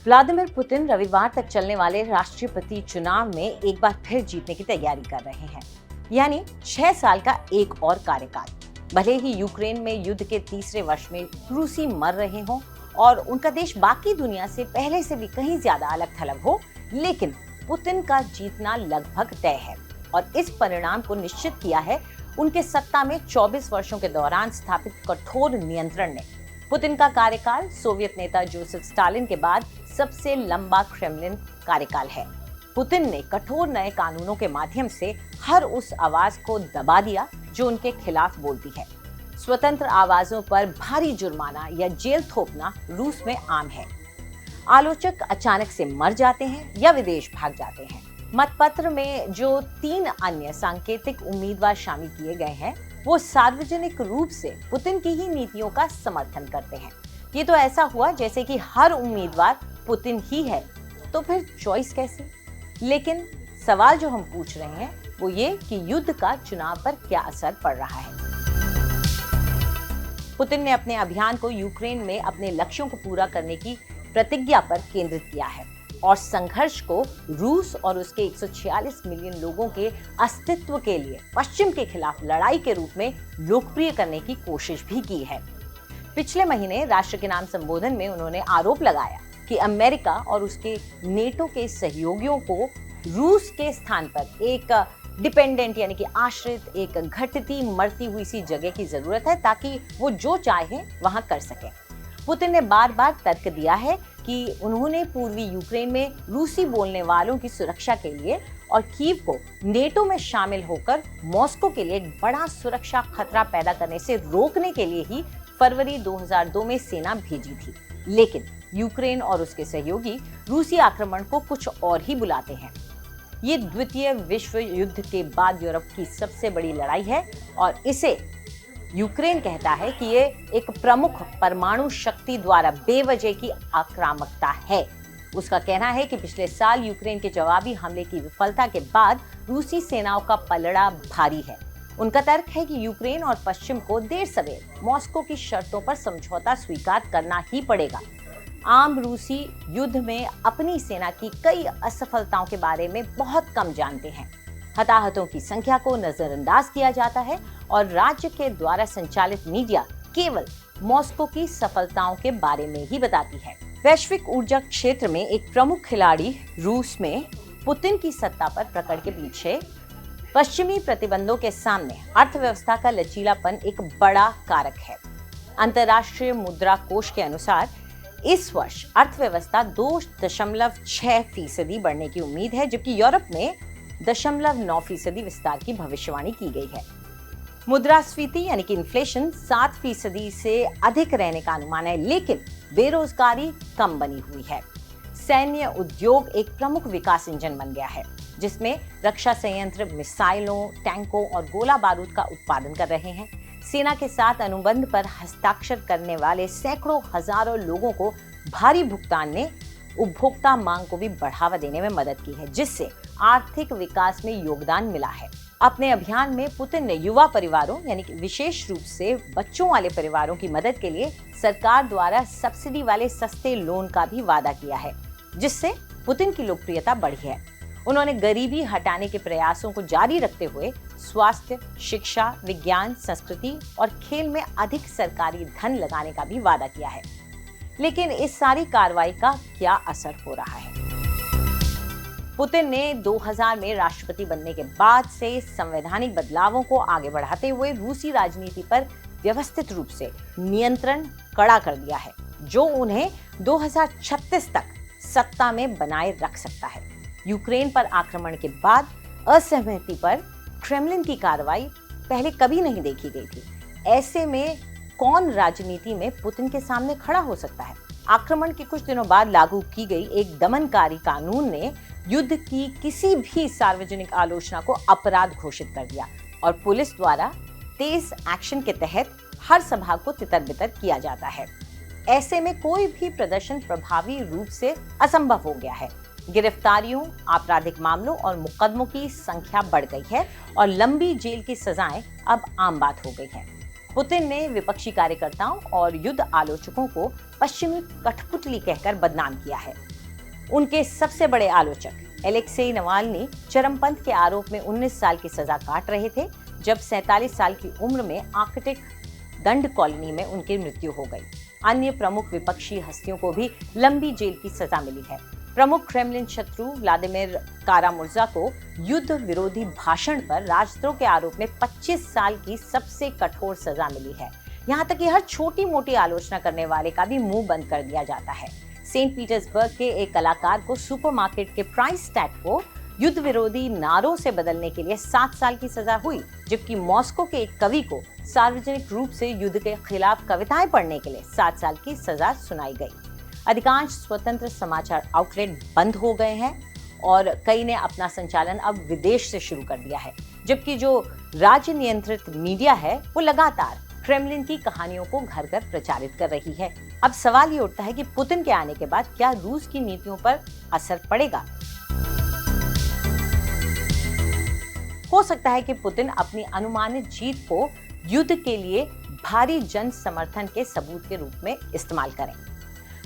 Vladimir Putin रविवार तक चलने वाले राष्ट्रपति चुनाव में एक बार फिर जीतने की तैयारी कर रहे हैं, यानी 6 साल का एक और कार्यकाल। भले ही यूक्रेन में युद्ध के तीसरे वर्ष में रूसी मर रहे हों और उनका देश बाकी दुनिया से पहले से भी कहीं ज्यादा अलग थलग हो, लेकिन पुतिन का जीतना लगभग तय है और इस परिणाम को निश्चित किया है उनके सत्ता में 24 वर्षों के दौरान स्थापित कठोर नियंत्रण ने। पुतिन का कार्यकाल सोवियत नेता जोसेफ स्टालिन के बाद सबसे लंबा क्रेमलिन कार्यकाल है। पुतिन ने कठोर नए कानूनों के माध्यम से हर उस आवाज को दबा दिया जो उनके खिलाफ बोलती है। स्वतंत्र आवाजों पर भारी जुर्माना या जेल थोपना रूस में आम है। आलोचक अचानक से मर जाते हैं या विदेश भाग जाते हैं। मतपत्र में जो 3 अन्य सांकेतिक उम्मीदवार शामिल किए गए हैं, वो सार्वजनिक रूप से पुतिन की ही नीतियों का समर्थन करते हैं। ये तो ऐसा हुआ जैसे कि हर उम्मीदवार पुतिन ही है, तो फिर चॉइस कैसे? लेकिन सवाल जो हम पूछ रहे हैं वो ये कि युद्ध का चुनाव पर क्या असर पड़ रहा है। पुतिन ने अपने अभियान को यूक्रेन में अपने लक्ष्यों को पूरा करने की प्रतिज्ञा पर केंद्रित किया है और संघर्ष को रूस और उसके 146 मिलियन लोगों के अस्तित्व के लिए पश्चिम के खिलाफ लड़ाई के रूप में लोकप्रिय करने की कोशिश भी की है। पिछले महीने राष्ट्र के नाम संबोधन में उन्होंने आरोप लगाया कि अमेरिका और उसके नेटो के सहयोगियों को रूस के स्थान पर एक डिपेंडेंट यानी कि आश्रित, एक घटती मरती हुई सी जगह की जरूरत है ताकि वो जो चाहे वहां कर सके। पुतिन ने बार बार तर्क दिया है कि उन्होंने पूर्वी यूक्रेन में रूसी बोलने वालों की सुरक्षा के लिए और कीव को नेटो में शामिल होकर मॉस्को के लिए एक बड़ा सुरक्षा खतरा पैदा करने से रोकने के लिए ही फरवरी 2002 में सेना भेजी थी। लेकिन यूक्रेन और उसके सहयोगी रूसी आक्रमण को कुछ और ही बुलाते हैं। ये द्वितीय विश्व युद्ध के बाद यूरोप की सबसे बड़ी लड़ाई है और इसे यूक्रेन कहता है कि ये एक प्रमुख परमाणु शक्ति द्वारा बेवजह की आक्रामकता है। उसका कहना है कि पिछले साल यूक्रेन के जवाबी हमले की विफलता के बाद रूसी सेनाओं का पलड़ा भारी है। उनका तर्क है कि यूक्रेन और पश्चिम को देर सवेर मॉस्को की शर्तों पर समझौता स्वीकार करना ही पड़ेगा। आम रूसी युद्ध में अपनी सेना की कई असफलताओं के बारे में बहुत कम जानते हैं। हताहतों की संख्या को नजरअंदाज किया जाता है और राज्य के द्वारा संचालित मीडिया केवल मॉस्को की सफलताओं के बारे में ही बताती है। वैश्विक ऊर्जा क्षेत्र में एक प्रमुख खिलाड़ी रूस में पुतिन की सत्ता पर पकड़ के पीछे पश्चिमी प्रतिबंधों के सामने अर्थव्यवस्था का लचीलापन एक बड़ा कारक है। अंतर्राष्ट्रीय मुद्रा कोष के अनुसार इस वर्ष अर्थव्यवस्था 2.6% बढ़ने की उम्मीद है, जबकि यूरोप में 0.9% विस्तार की भविष्यवाणी की गई है। मुद्रास्फीति यानी कि इन्फ्लेशन 7% से अधिक रहने का अनुमान है, लेकिन बेरोजगारी कम बनी हुई है। सैन्य उद्योग एक प्रमुख विकास इंजन बन गया है, जिसमें रक्षा संयंत्र मिसाइलों, टैंकों और गोला बारूद का उत्पादन कर रहे हैं। सेना के साथ अनुबंध पर हस्ताक्षर करने वाले सैकड़ों हजारों लोगों को भारी भुगतान ने उपभोक्ता मांग को भी बढ़ावा देने में मदद की है, जिससे आर्थिक विकास में योगदान मिला है। अपने अभियान में पुतिन ने युवा परिवारों यानी कि विशेष रूप से बच्चों वाले परिवारों की मदद के लिए सरकार द्वारा सब्सिडी वाले सस्ते लोन का भी वादा किया है, जिससे पुतिन की लोकप्रियता बढ़ी है। उन्होंने गरीबी हटाने के प्रयासों को जारी रखते हुए स्वास्थ्य, शिक्षा, विज्ञान, संस्कृति और खेल में अधिक सरकारी धन लगाने का भी वादा किया है। लेकिन इस सारी कार्रवाई का क्या असर हो रहा है? पुतिन ने 2000 में राष्ट्रपति बनने के बाद से संवैधानिक बदलावों को आगे बढ़ाते हुए रूसी राजनीति पर व्यवस्थित रूप से नियंत्रण कड़ा कर दिया है, जो उन्हें 2036 तक सत्ता में बनाए रख सकता है। यूक्रेन पर आक्रमण के बाद असहमति पर क्रेमलिन की कार्रवाई पहले कभी नहीं देखी गई थी। ऐसे में कौन राजनीति में पुतिन के सामने खड़ा हो सकता है? आक्रमण के कुछ दिनों बाद लागू की गई एक दमनकारी कानून ने युद्ध की किसी भी सार्वजनिक आलोचना को अपराध घोषित कर दिया और पुलिस द्वारा तेज एक्शन के तहत हर सभा को तितर-बितर किया जाता है। ऐसे में कोई भी प्रदर्शन प्रभावी रूप से असंभव हो गया है। गिरफ्तारियों, आपराधिक मामलों और मुकदमों की संख्या बढ़ गई है और लंबी जेल की सजाएं अब आम बात हो गई है। पुतिन ने विपक्षी कार्यकर्ताओं और युद्ध आलोचकों को पश्चिमी कठपुतली कहकर बदनाम किया है। उनके सबसे बड़े आलोचक एलेक्सेई नवाल्नी चरमपंथ के आरोप में 19 साल की सजा काट रहे थे, जब 47 साल की उम्र में आर्कटिक दंड कॉलोनी में उनकी मृत्यु हो गई। अन्य प्रमुख विपक्षी हस्तियों को भी लंबी जेल की सजा मिली है। प्रमुख क्रेमलिन शत्रु व्लादिमीर कारामुर्जा को युद्ध विरोधी भाषण पर राजद्रोह के आरोप में 25 साल की सबसे कठोर सजा मिली है। यहाँ तक कि हर छोटी मोटी आलोचना करने वाले का भी मुंह बंद कर दिया जाता है। सेंट पीटर्सबर्ग के एक कलाकार को सुपरमार्केट के प्राइस टैग को युद्ध विरोधी नारों से बदलने के लिए 7 साल की सजा हुई, जबकि मॉस्को के एक कवि को सार्वजनिक रूप से युद्ध के खिलाफ कविताएं पढ़ने के लिए 7 साल की सजा सुनाई गई। अधिकांश स्वतंत्र समाचार आउटलेट बंद हो गए हैं और कई ने अपना संचालन अब विदेश से शुरू कर दिया है, जबकि जो राज्य नियंत्रित मीडिया है वो लगातार क्रेमलिन की कहानियों को घर घर प्रचारित कर रही है। अब सवाल ये उठता है कि पुतिन के आने के बाद क्या रूस की नीतियों पर असर पड़ेगा? हो सकता है कि पुतिन अपनी अनुमानित जीत को युद्ध के लिए भारी जन समर्थन के सबूत के रूप में इस्तेमाल करें।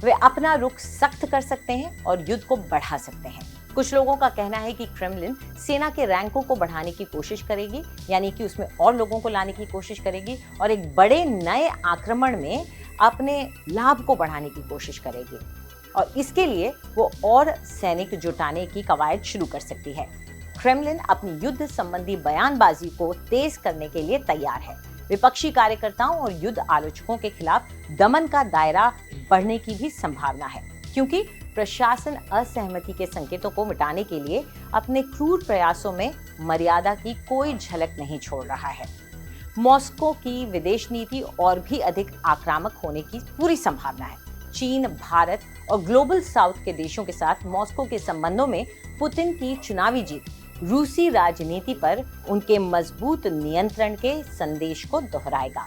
वे अपना रुख सख्त कर सकते हैं और युद्ध को बढ़ा सकते हैं। कुछ लोगों का कहना है कि क्रेमलिन सेना के रैंकों को बढ़ाने की कोशिश करेगी, यानी कि उसमें और लोगों को लाने की कोशिश करेगी और एक बड़े नए आक्रमण में अपने लाभ को बढ़ाने की कोशिश करेगी और इसके लिए वो और सैनिक जुटाने की कवायद शुरू कर सकती है। क्रेमलिन अपनी युद्ध संबंधी बयानबाजी को तेज करने के लिए तैयार है। विपक्षी कार्यकर्ताओं और युद्ध आलोचकों के खिलाफ दमन का दायरा बढ़ने की भी संभावना है, क्योंकि प्रशासन असहमति के संकेतों को मिटाने के लिए अपने क्रूर प्रयासों में मर्यादा की कोई झलक नहीं छोड़ रहा है। मॉस्को की विदेश नीति और भी अधिक आक्रामक होने की पूरी संभावना है। चीन, भारत और ग्लोबल साउथ के देशों के साथ मॉस्को के संबंधों में पुतिन की चुनावी जीत रूसी राजनीति पर उनके मजबूत नियंत्रण के संदेश को दोहराएगा।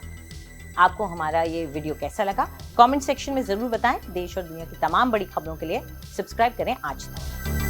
आपको हमारा ये वीडियो कैसा लगा? कमेंट सेक्शन में जरूर बताएं। देश और दुनिया की तमाम बड़ी खबरों के लिए सब्सक्राइब करें आज तक।